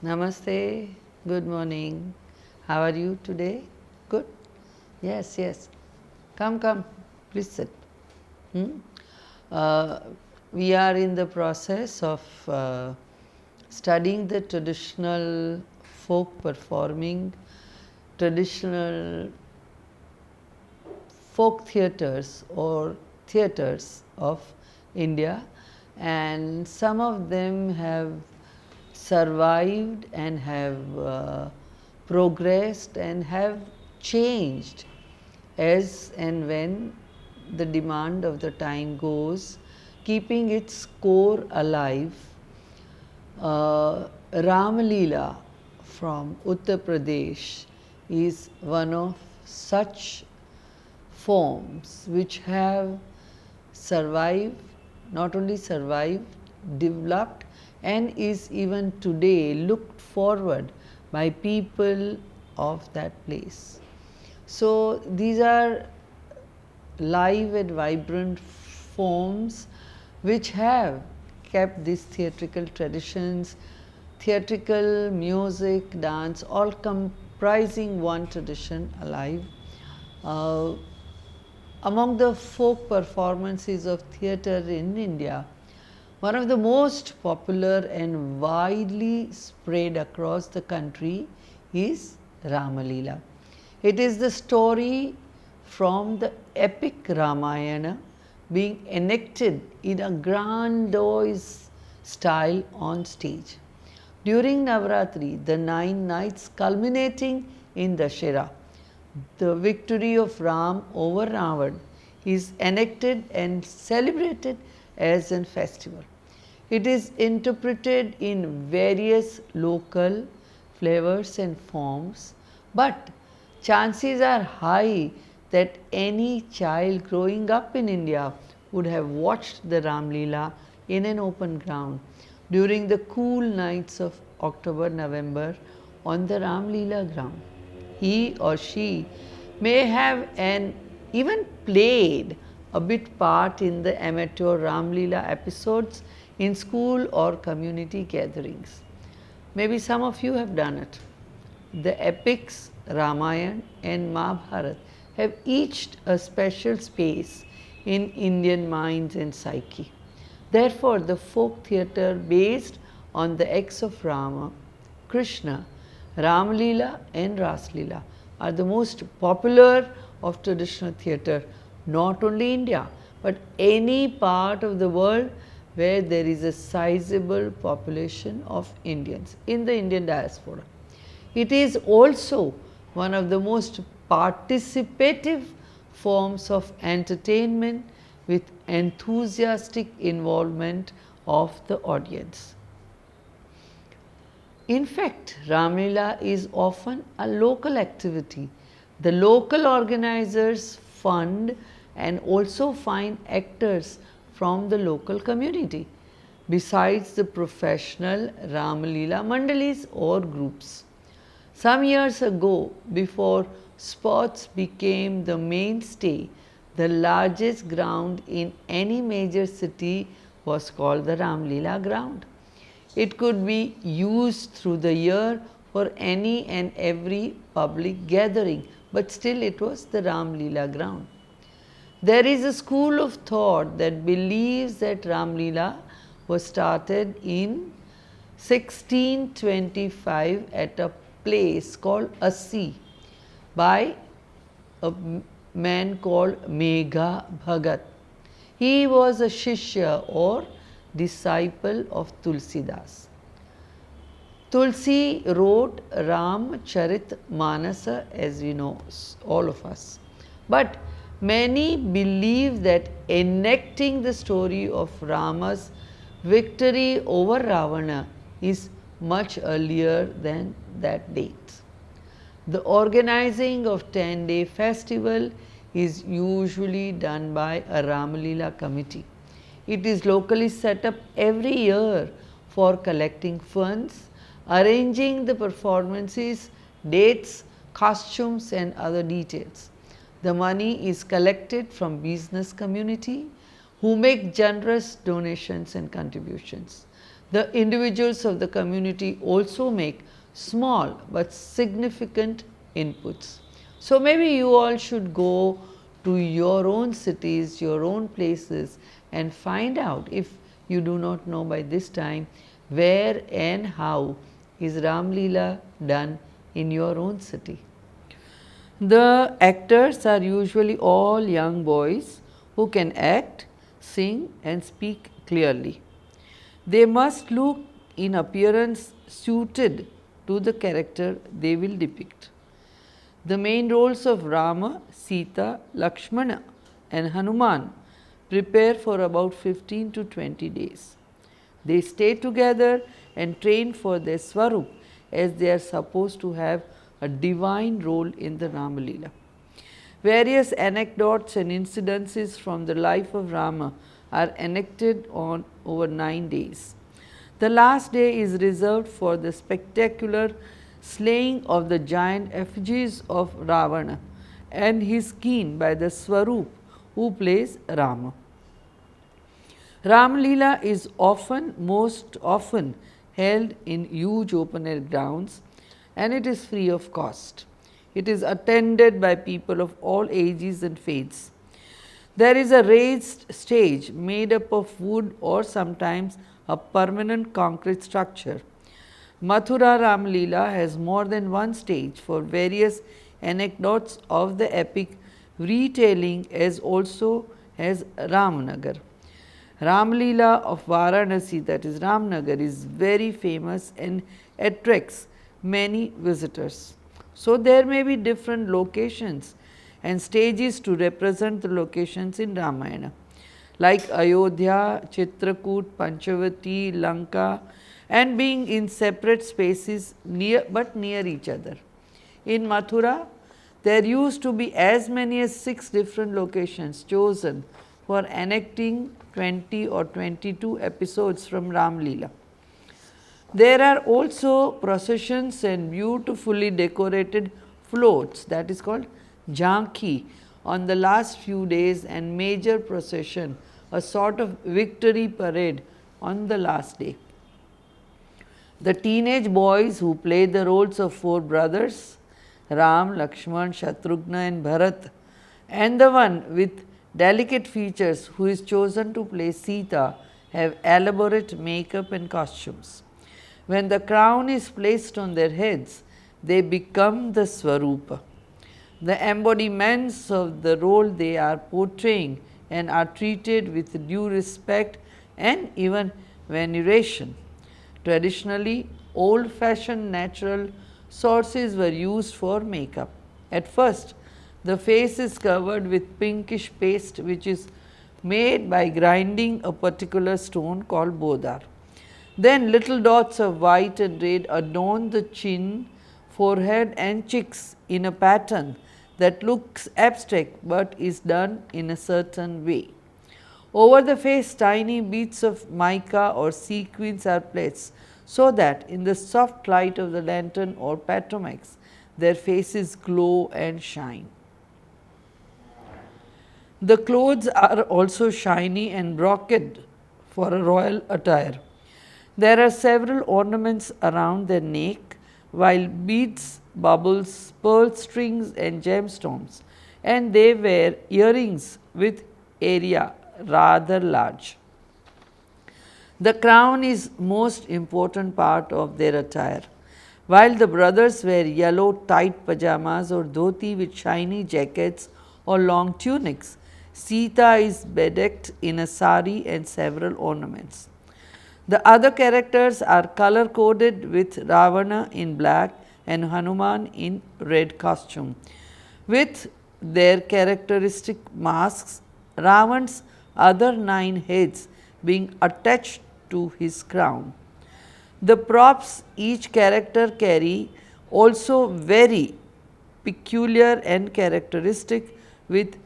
Namaste, good morning. How are you today? Good? Yes, yes. Come, please sit. Hmm? Uh, we are in the process of studying the traditional folk performing, traditional folk theatres or theatres of India, and some of them have survived and have progressed and have changed as and when the demand of the time goes, keeping its core alive. Ramalila from Uttar Pradesh is one of such forms which have survived, not only survived, developed, and is even today looked forward by people of that place. So, these are live and vibrant forms which have kept these theatrical traditions, theatrical music, dance, all comprising one tradition alive. Among the folk performances of theatre in India, one of the most popular and widely spread across the country is Ramalila. It is the story from the epic Ramayana being enacted in a grandiose style on stage. During Navratri, the 9 nights culminating in Dashera, the victory of Ram over Ravan is enacted and celebrated as a festival. It is interpreted in various local flavors and forms, but chances are high that any child growing up in India would have watched the Ramlila in an open ground during the cool nights of October November on the Ramlila ground. He or she may have even played a bit part in the amateur Ramlila episodes in school or community gatherings. Maybe some of you have done it. The epics Ramayana and Mahabharata have each a special space in Indian minds and psyche. Therefore, the folk theatre based on the acts of Rama, Krishna, Ramalila and Raslila are the most popular of traditional theatre, not only India, but any part of the world where there is a sizable population of Indians in the Indian diaspora. It is also one of the most participative forms of entertainment with enthusiastic involvement of the audience. In fact, Ramlila is often a local activity. The local organizers fund and also find actors from the local community, besides the professional Ramalila mandalis or groups. Some years ago, before sports became the mainstay, the largest ground in any major city was called the Ramlila ground. It could be used through the year for any and every public gathering, but still it was the Ramlila ground. There is a school of thought that believes that Ramlila was started in 1625 at a place called Assi by a man called Megha Bhagat. He was a Shishya or disciple of Tulsidas. Tulsi wrote Ramcharit Manasa, as we know, all of us. But many believe that enacting the story of Rama's victory over Ravana is much earlier than that date. The organizing of 10-day festival is usually done by a Ramalila committee. It is locally set up every year for collecting funds, arranging the performances, dates, costumes and other details. The money is collected from business community who make generous donations and contributions. The individuals of the community also make small but significant inputs. So, maybe you all should go to your own cities, your own places, and find out, if you do not know by this time, where and how is Ramalila done in your own city. The actors are usually all young boys who can act, sing, and speak clearly. They must look in appearance suited to the character they will depict. The main roles of Rama, Sita, Lakshmana, and Hanuman prepare for about 15 to 20 days. They stay together and train for their Swarup, as they are supposed to have a divine role in the Ramalila. Various anecdotes and incidences from the life of Rama are enacted on over 9 days. The last day is reserved for the spectacular slaying of the giant effigies of Ravana and his kin by the Swarup who plays Rama. Ramalila is most often held in huge open air grounds, and it is free of cost. It is attended by people of all ages and faiths. There is a raised stage made up of wood or sometimes a permanent concrete structure. Mathura Ramalila has more than one stage for various anecdotes of the epic retelling, as also as Ramnagar. Ramalila of Varanasi, that is Ramnagar, is very famous and attracts many visitors. So, there may be different locations and stages to represent the locations in Ramayana, like Ayodhya, Chitrakoot, Panchavati, Lanka, and being in separate spaces but near each other. In Mathura, there used to be as many as 6 different locations chosen for enacting 20 or 22 episodes from Ramalila. There are also processions and beautifully decorated floats, that is called Jhanki, on the last few days, and major procession, a sort of victory parade on the last day. The teenage boys who play the roles of 4 brothers, Ram, Lakshman, Shatrughna and Bharat, and the one with delicate features who is chosen to play Sita, have elaborate makeup and costumes. When the crown is placed on their heads, they become the Swarupa, the embodiments of the role they are portraying, and are treated with due respect and even veneration. Traditionally, old-fashioned natural sources were used for makeup. At first, the face is covered with pinkish paste, which is made by grinding a particular stone called bodar. Then little dots of white and red adorn the chin, forehead and cheeks in a pattern that looks abstract but is done in a certain way. Over the face, tiny beads of mica or sequins are placed, so that in the soft light of the lantern or patromax, their faces glow and shine. The clothes are also shiny and brocade for a royal attire. There are several ornaments around their neck, while beads, bubbles, pearl strings and gemstones, and they wear earrings with area rather large. The crown is most important part of their attire. While the brothers wear yellow tight pajamas or dhoti with shiny jackets or long tunics, Sita is bedecked in a sari and several ornaments. The other characters are color coded, with Ravana in black and Hanuman in red costume, with their characteristic masks, Ravan's other 9 heads being attached to his crown. The props each character carry also very peculiar and characteristic, with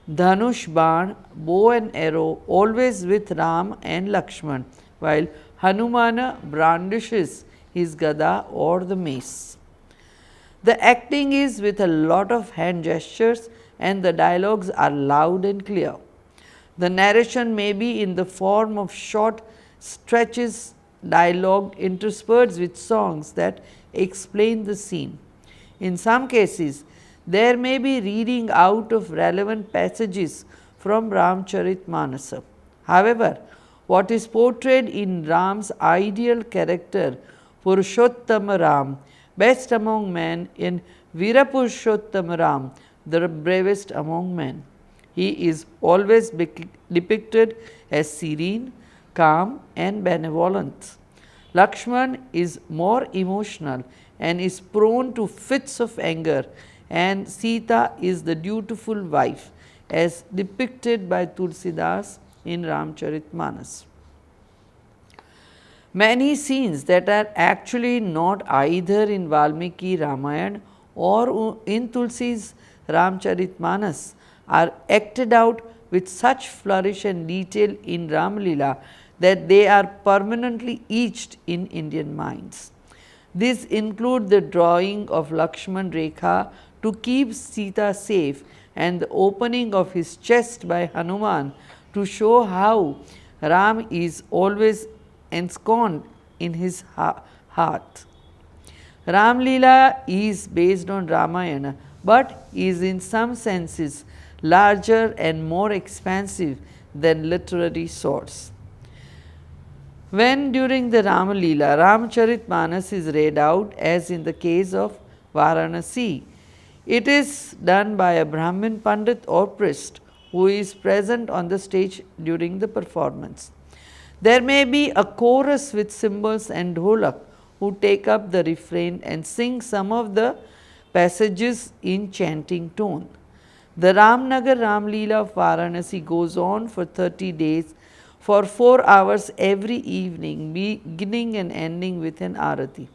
Dhanush Ban, bow and arrow, always with Ram and Lakshman, while Hanumana brandishes his gada or the mace. The acting is with a lot of hand gestures, and the dialogues are loud and clear. The narration may be in the form of short stretches dialogue interspersed with songs that explain the scene. In some cases, there may be reading out of relevant passages from Ramcharitmanasa. However, what is portrayed in Ram's ideal character, Purushottama Ram, best among men, in Virapurushottama Ram, the bravest among men. He is always depicted as serene, calm, and benevolent. Lakshman is more emotional and is prone to fits of anger, and Sita is the dutiful wife as depicted by Tulsidas in Ramcharitmanas. Many scenes that are actually not either in Valmiki Ramayana or in Tulsi's Ramcharitmanas are acted out with such flourish and detail in Ramalila that they are permanently etched in Indian minds. These include the drawing of Lakshman Rekha to keep Sita safe and the opening of his chest by Hanuman to show how Ram is always ensconced in his heart. Ramalila is based on Ramayana, but is in some senses larger and more expansive than literary source. When during the Ramalila, Ramcharitmanas is read out, as in the case of Varanasi, it is done by a Brahmin Pandit or priest who is present on the stage during the performance. There may be a chorus with cymbals and dholak who take up the refrain and sing some of the passages in chanting tone. The Ramnagar Ramleela of Varanasi goes on for 30 days for 4 hours every evening, beginning and ending with an arati.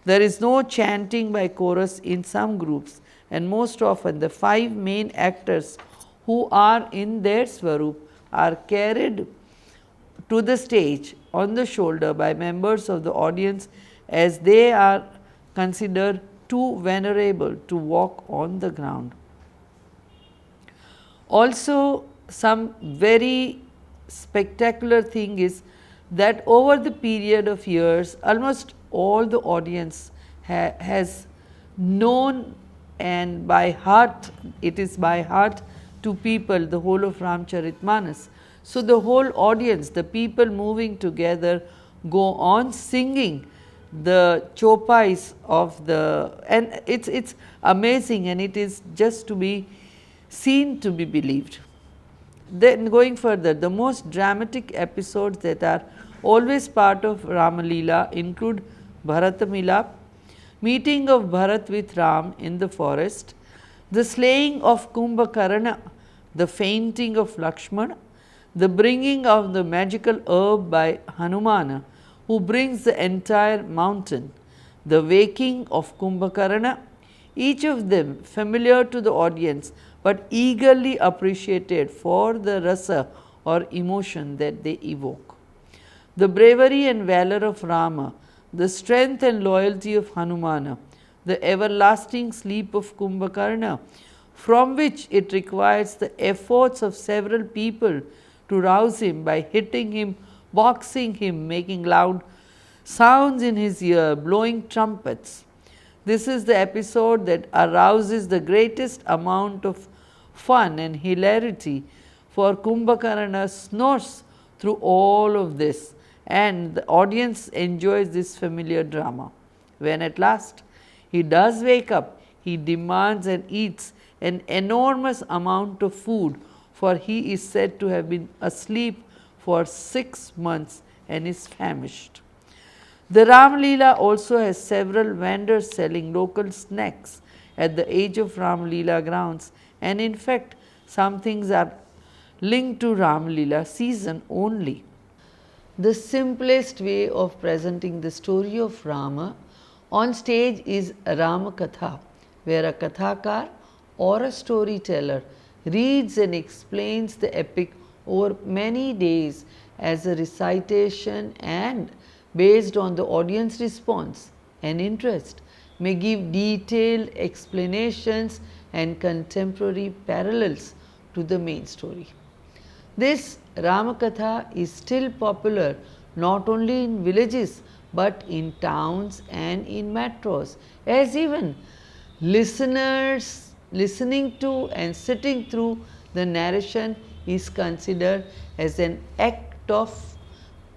There is no chanting by chorus in some groups, and most often the 5 main actors who are in their swarup are carried to the stage on the shoulder by members of the audience, as they are considered too venerable to walk on the ground. Also, some very spectacular thing is that over the period of years, almost all the audience has known, and by heart, it is by heart to people, the whole of Ramcharitmanas. So, the whole audience, the people moving together, go on singing the chopais of the, and it's amazing, and it is just to be seen to be believed. Then going further, the most dramatic episodes that are always part of Ramalila include Bharatamilap, meeting of Bharat with Ram in the forest, the slaying of Kumbhakarna, the fainting of Lakshmana, the bringing of the magical herb by Hanumana, who brings the entire mountain, the waking of Kumbhakarna, each of them familiar to the audience but eagerly appreciated for the rasa or emotion that they evoke. The bravery and valor of Rama, the strength and loyalty of Hanumana, the everlasting sleep of Kumbhakarna, from which it requires the efforts of several people to rouse him by hitting him, boxing him, making loud sounds in his ear, blowing trumpets. This is the episode that arouses the greatest amount of fun and hilarity, for Kumbhakarna snores through all of this, and the audience enjoys this familiar drama. When at last he does wake up, he demands and eats an enormous amount of food, for he is said to have been asleep for 6 months and is famished. The Ramalila also has several vendors selling local snacks at the edge of Ramalila grounds, and in fact some things are linked to Ramalila season only. The simplest way of presenting the story of Rama on stage is Ramakatha, where a Kathakar or a storyteller reads and explains the epic over many days as a recitation, and based on the audience response and interest may give detailed explanations and contemporary parallels to the main story. This Ramakatha is still popular not only in villages but in towns and in metros, as even listeners listening to and sitting through the narration is considered as an act of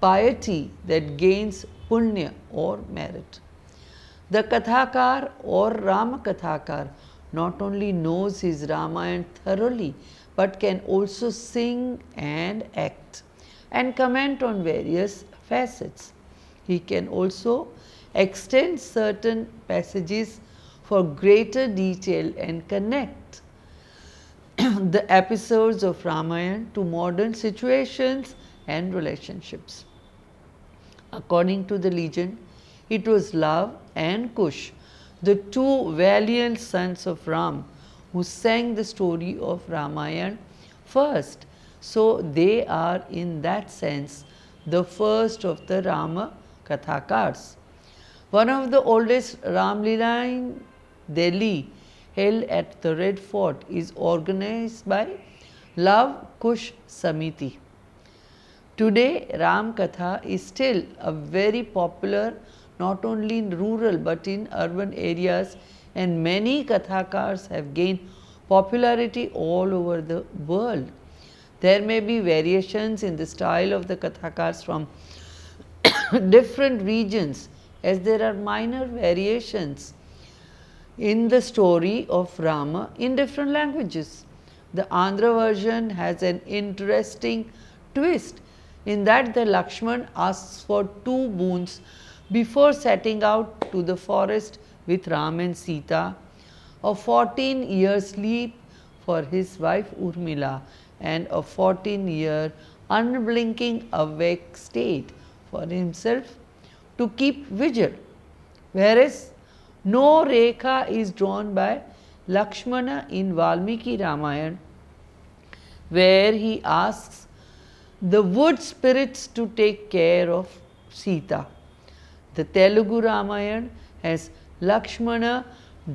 piety that gains punya or merit. The Kathakar or Ramakathakar not only knows his Ramayana thoroughly but can also sing and act and comment on various facets. He can also extend certain passages for greater detail and connect the episodes of Ramayana to modern situations and relationships. According to the legend, it was Lava and Kush, the two valiant sons of Ram, who sang the story of Ramayana first. So, they are in that sense the first of the Rama Kathakars. One of the oldest Ramalila in Delhi, held at the Red Fort, is organized by Lava Kush Samiti. Today, Ram Katha is still a very popular not only in rural but in urban areas, and many Kathakars have gained popularity all over the world. There may be variations in the style of the Kathakars from different regions, as there are minor variations in the story of Rama in different languages. The Andhra version has an interesting twist in that the Lakshman asks for two boons before setting out to the forest with Ram and Sita: a 14-year sleep for his wife Urmila and a 14-year unblinking awake state for himself to keep vigil, whereas no rekha is drawn by Lakshmana in Valmiki Ramayana, where he asks the wood spirits to take care of Sita. The Telugu Ramayana has Lakshmana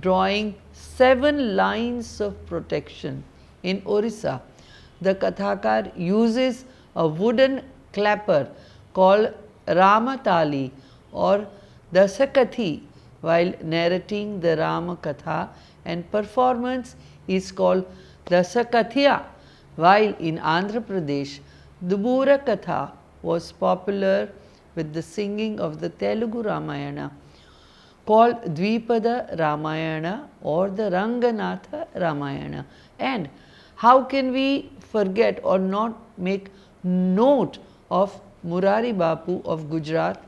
drawing 7 lines of protection. In Orissa, the Kathakar uses a wooden clapper called Ramatali or Dasakathi while narrating the Rama Katha, and performance is called Dasakathya, while in Andhra Pradesh, the Bura Katha was popular with the singing of the Telugu Ramayana called Dvipada Ramayana or the Ranganatha Ramayana. And how can we forget or not make note of Murari Bapu of Gujarat,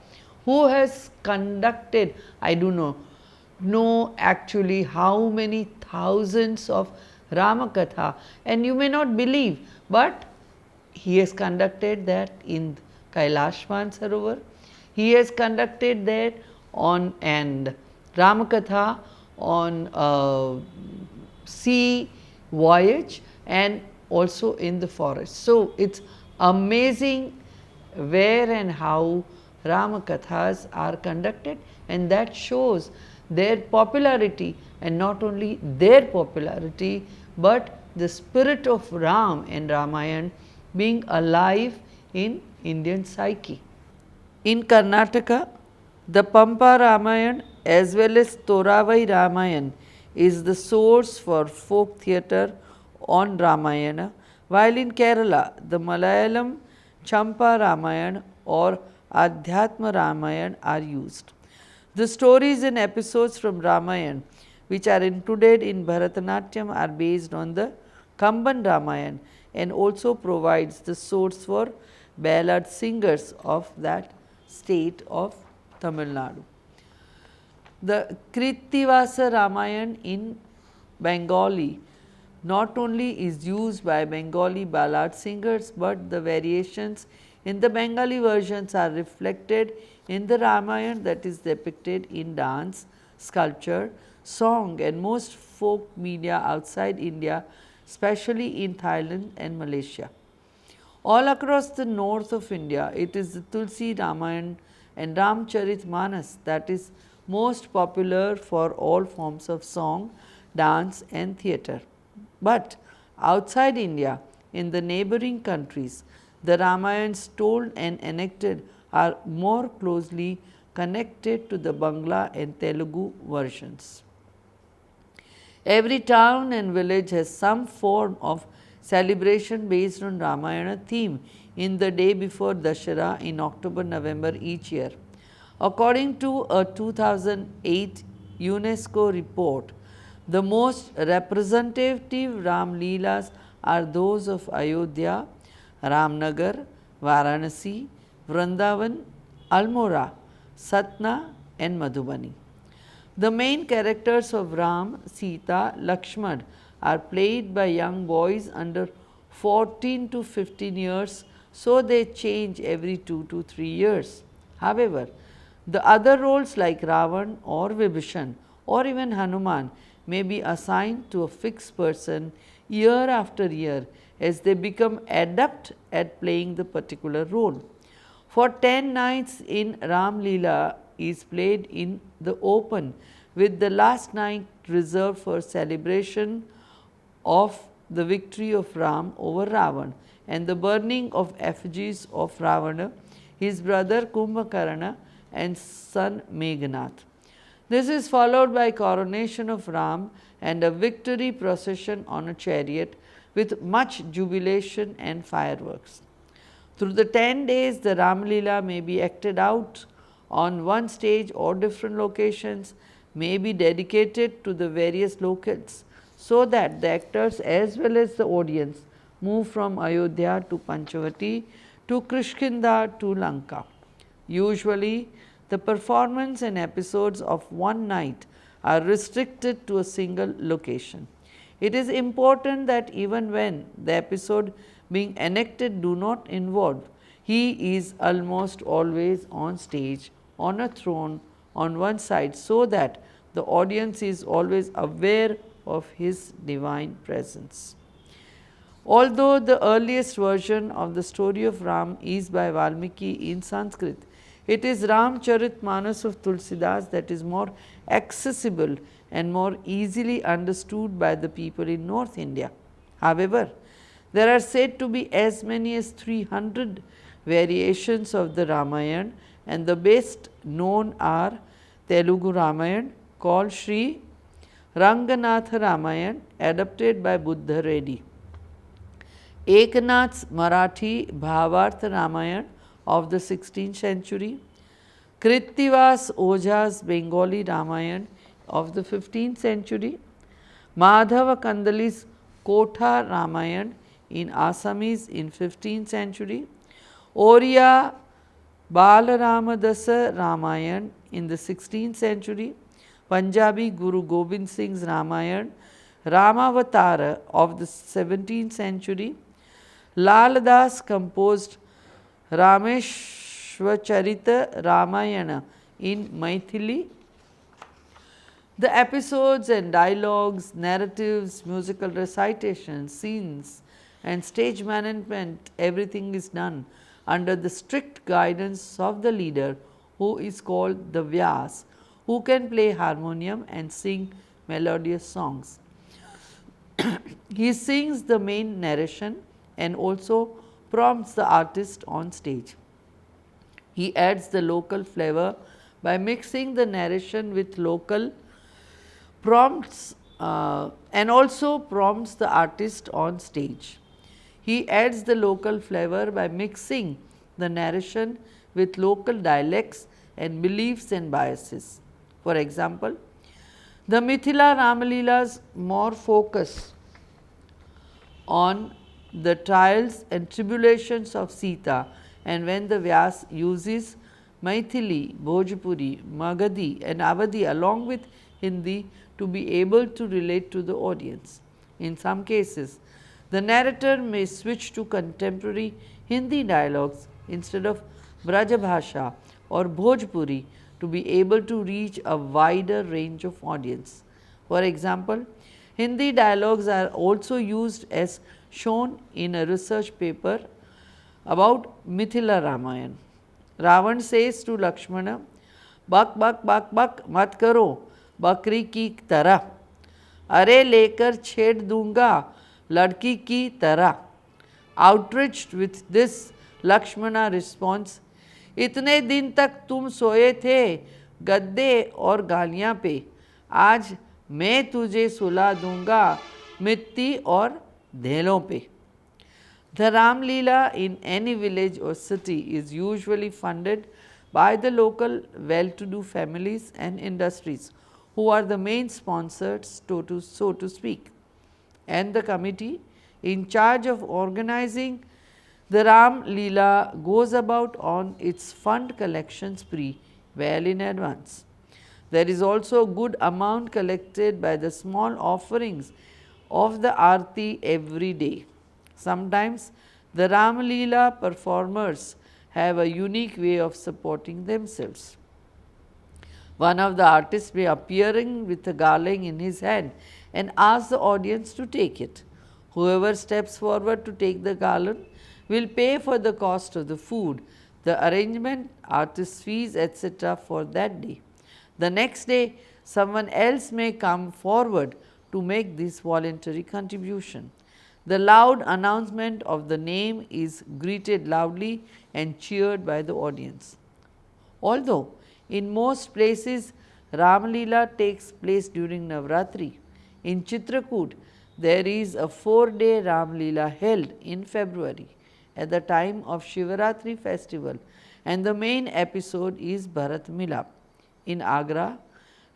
who has conducted, I do not know actually how many thousands of Ramakatha, and you may not believe, but he has conducted that in Kailash Mansarovar. He has conducted that on and Ramakatha on sea voyage and also in the forest. So, it is amazing where and how Ramakathas are conducted, and that shows their popularity, and not only their popularity but the spirit of Ram and Ramayana being alive in Indian psyche. In Karnataka, the Pampa Ramayana as well as Toravai Ramayana is the source for folk theatre on Ramayana, while in Kerala, the Malayalam Champa Ramayana or Adhyatma Ramayana are used. The stories and episodes from Ramayana which are included in Bharatanatyam are based on the Kamban Ramayana and also provides the source for ballad singers of that state of Tamil Nadu. The Krittivasa Ramayana in Bengali not only is used by Bengali ballad singers, but the variations in the Bengali versions are reflected in the Ramayana that is depicted in dance, sculpture, song and most folk media outside India, especially in Thailand and Malaysia. All across the north of India, it is the Tulsi Ramayana and Ramcharitmanas that is most popular for all forms of song, dance and theatre. But outside India, in the neighboring countries, the Ramayans told and enacted are more closely connected to the Bangla and Telugu versions. Every town and village has some form of celebration based on Ramayana theme in the day before Dashera in October November each year. According to a 2008 UNESCO report, the most representative Ramlilas are those of Ayodhya, Ramnagar, Varanasi, Vrindavan, Almora, Satna and Madhubani. The main characters of Ram, Sita, Lakshman are played by young boys under 14 to 15 years, so they change every 2 to 3 years. However, the other roles like Ravan or Vibhishan or even Hanuman may be assigned to a fixed person year after year as they become adept at playing the particular role. For 10 nights in Ramalila is played in the open, with the last night reserved for celebration of the victory of Ram over Ravan and the burning of effigies of Ravana, his brother Kumbhakarna and son Meghnath. This is followed by coronation of Ram and a victory procession on a chariot with much jubilation and fireworks. Through the 10 days, the Ramalila may be acted out on one stage or different locations may be dedicated to the various locales, so that the actors as well as the audience move from Ayodhya to Panchavati to Kishkinda to Lanka. Usually, the performance and episodes of one night are restricted to a single location. It is important that even when the episode being enacted do not involve, he is almost always on stage on a throne on one side, so that the audience is always aware of his divine presence. Although the earliest version of the story of Ram is by Valmiki in Sanskrit, it is Ramcharitmanas of Tulsidas that is more accessible and more easily understood by the people in North India. However, there are said to be as many as 300 variations of the Ramayana, and the best known are Telugu Ramayana called Sri Ranganatha Ramayana, adapted by Buddha Reddy, Eknath's Marathi Bhavartha Ramayana of the 16th century, Krittivas Oja's Bengali Ramayana of the 15th century, Madhava Kandali's Kotha Ramayana in Assamese in 15th century, Oriya Balaramadasa Ramayana in the 16th century, Punjabi Guru Gobind Singh's Ramayana, Ramavatara of the 17th century, Lal Das composed Rameshwacharita Ramayana in Maithili. The episodes and dialogues, narratives, musical recitations, scenes and stage management, everything is done under the strict guidance of the leader, who is called the Vyas, who can play harmonium and sing melodious songs. He sings the main narration and also prompts the artist on stage. He adds the local flavor by mixing the narration with local prompts and also prompts the artist on stage. He adds the local flavor by mixing the narration with local dialects and beliefs and biases. For example, the Mithila Ramalilas more focus on the trials and tribulations of Sita, and when the Vyas uses Maithili, Bhojpuri, Magadhi and Awadhi along with Hindi to be able to relate to the audience. In some cases, the narrator may switch to contemporary Hindi dialogues instead of Brajabhasha or Bhojpuri to be able to reach a wider range of audience. For example, Hindi dialogues are also used as shown in a research paper about Mithila Ramayana. Ravan says to Lakshmana, "Bak bak bak bak mat karo, बकरी की तरह, अरे लेकर छेड़ दूंगा लड़की की तरह." Outraged with this, Lakshmana responds, इतने दिन तक तुम सोए थे गद्दे और गालियाँ पे, आज मैं तुझे सुला दूंगा मिट्टी और धेलों पे. The Ramalila in any village or city is usually funded by the local well-to-do families and industries who are the main sponsors, so to speak, and the committee in charge of organizing the Ram Leela goes about on its fund collection spree well in advance. There is also a good amount collected by the small offerings of the Aarti every day. Sometimes the Ramalila performers have a unique way of supporting themselves. One of the artists may appearing with a garland in his hand and ask the audience to take it. Whoever steps forward to take the garland will pay for the cost of the food, the arrangement, artist fees, etc. for that day. The next day, someone else may come forward to make this voluntary contribution. The loud announcement of the name is greeted loudly and cheered by the audience. Although in most places Ramalila takes place during Navratri, in Chitrakoot there is a 4-day Ramalila held in February at the time of Shivaratri festival, and the main episode is Bharat Milap. In Agra,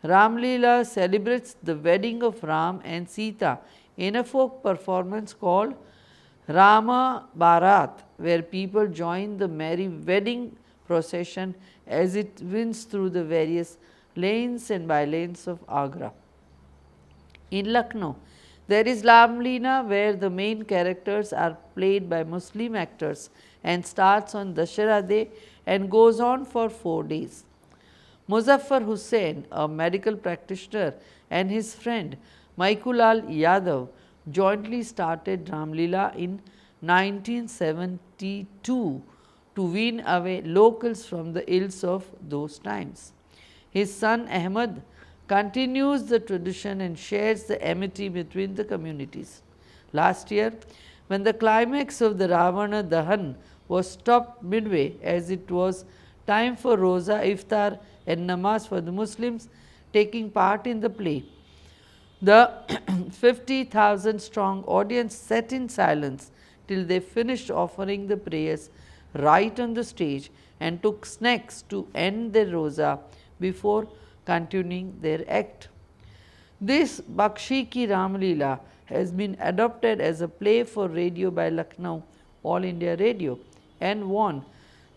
Ramalila celebrates the wedding of Ram and Sita in a folk performance called Rama Bharat, where people join the merry wedding procession as it winds through the various lanes and bylanes of Agra. In Lucknow, there is Ramalila where the main characters are played by Muslim actors and starts on Dashera Day and goes on for 4 days. Muzaffar Hussain, a medical practitioner, and his friend Maikulal Yadav jointly started Ramalila in 1972 to wean away locals from the ills of those times. His son Ahmad continues the tradition and shares the amity between the communities. Last year, when the climax of the Ravana Dahan was stopped midway as it was time for Roza, Iftar and Namaz for the Muslims taking part in the play, the 50,000 strong audience sat in silence till they finished offering the prayers right on the stage and took snacks to end their Roza before continuing their act. This Bakshi Ki Ramalila has been adopted as a play for radio by Lucknow All India Radio and won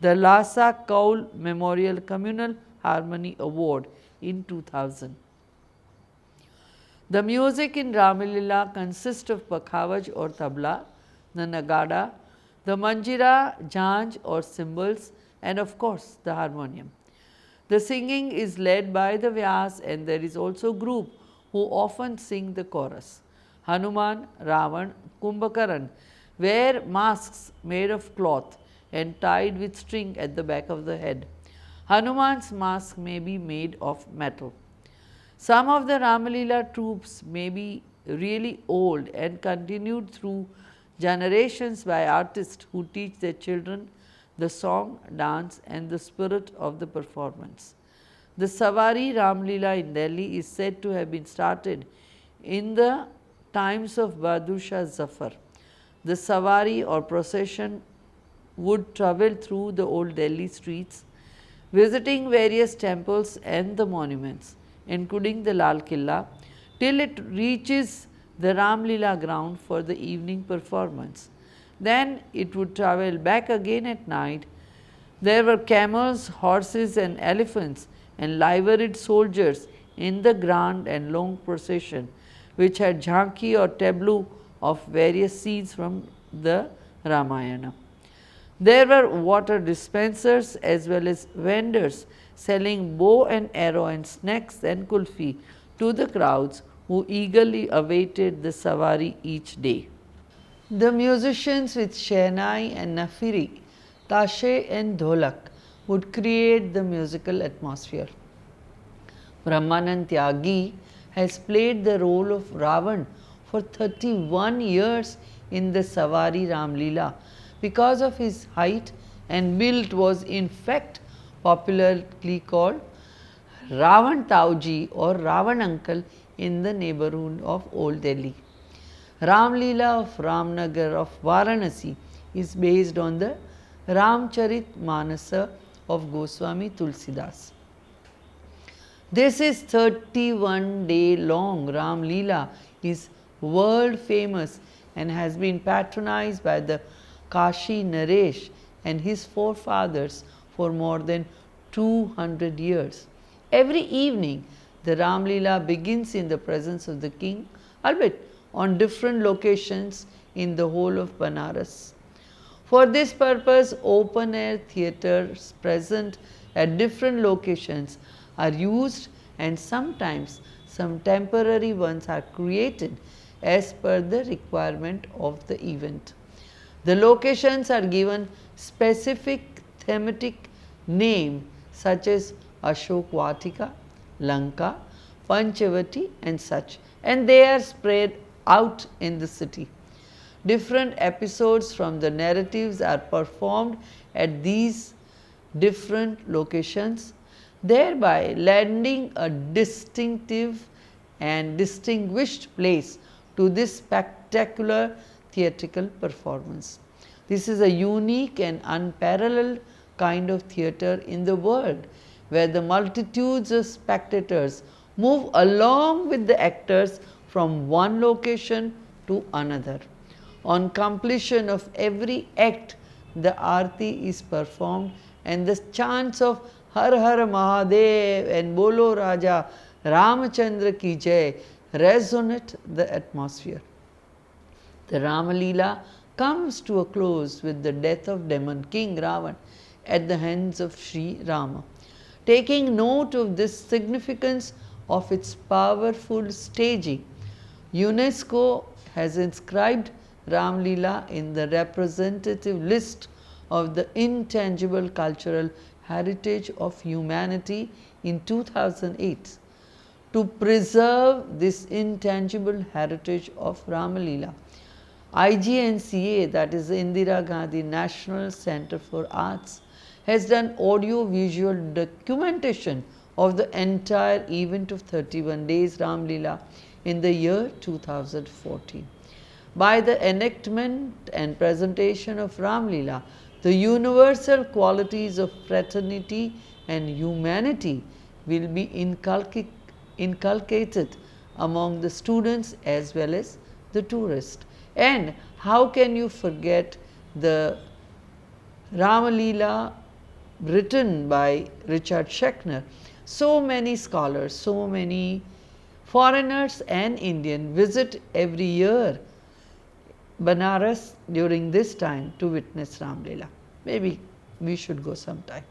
the Lhasa Kaul Memorial Communal Harmony Award in 2000. The music in Ramalila consists of pakhavaj or tabla, the nagada, the manjira, jhanj or cymbals, and of course the harmonium. The singing is led by the Vyas, and there is also a group who often sing the chorus. Hanuman, Ravan, Kumbhakaran wear masks made of cloth and tied with string at the back of the head. Hanuman's mask may be made of metal. Some of the Ramalila troops may be really old and continued through generations by artists who teach their children the song, dance and the spirit of the performance. The Savari Ramalila in Delhi is said to have been started in the times of Bahadur Shah Zafar. The Savari or procession would travel through the old Delhi streets, visiting various temples and the monuments, including the Lal Killa, till it reaches the Ramalila ground for the evening performance. Then it would travel back again at night. There were camels, horses and elephants and liveried soldiers in the grand and long procession, which had jhanki or tableau of various scenes from the Ramayana. There were water dispensers as well as vendors selling bow and arrow and snacks and kulfi to the crowds who eagerly awaited the Savari each day. The musicians with Shehnai and Nafiri, Tashe and Dholak would create the musical atmosphere. Brahmanand Tyagi has played the role of Ravan for 31 years in the Savari Ramalila because of his height and built was in fact popularly called Ravan Tauji or Ravan Uncle in the neighborhood of Old Delhi. Ramalila of Ramnagar of Varanasi is based on the Ramcharit Manasa of Goswami Tulsidas. This is 31-day long Ramalila is world famous and has been patronized by the Kashi Naresh and his forefathers for more than 200 years. Every evening, the Ramalila begins in the presence of the king, albeit on different locations in the whole of Banaras. For this purpose, open air theatres present at different locations are used, and sometimes some temporary ones are created as per the requirement of the event. The locations are given specific thematic name such as Ashok Vatika, Lanka, Panchavati and such, and they are spread out in the city. Different episodes from the narratives are performed at these different locations, thereby lending a distinctive and distinguished place to this spectacular theatrical performance. This is a unique and unparalleled kind of theatre in the world, where the multitudes of spectators move along with the actors from one location to another. On completion of every act, the Aarti is performed and the chants of Har Har Mahadev and Bolo Raja Ramachandra Ki Jai resonate the atmosphere. The Ramalila comes to a close with the death of demon King Ravan at the hands of Sri Rama. Taking note of this significance of its powerful staging, UNESCO has inscribed Ramalila in the representative list of the intangible cultural heritage of humanity in 2008. To preserve this intangible heritage of Ramalila, IGNCA, that is Indira Gandhi National Center for Arts, has done audio-visual documentation of the entire event of 31 days Ramalila in the year 2014. By the enactment and presentation of Ramalila, the universal qualities of fraternity and humanity will be inculcated among the students as well as the tourists. And how can you forget the Ramalila written by Richard Schechner? So many scholars, so many foreigners and Indian visit every year Banaras during this time to witness Ramalila. Maybe we should go sometime.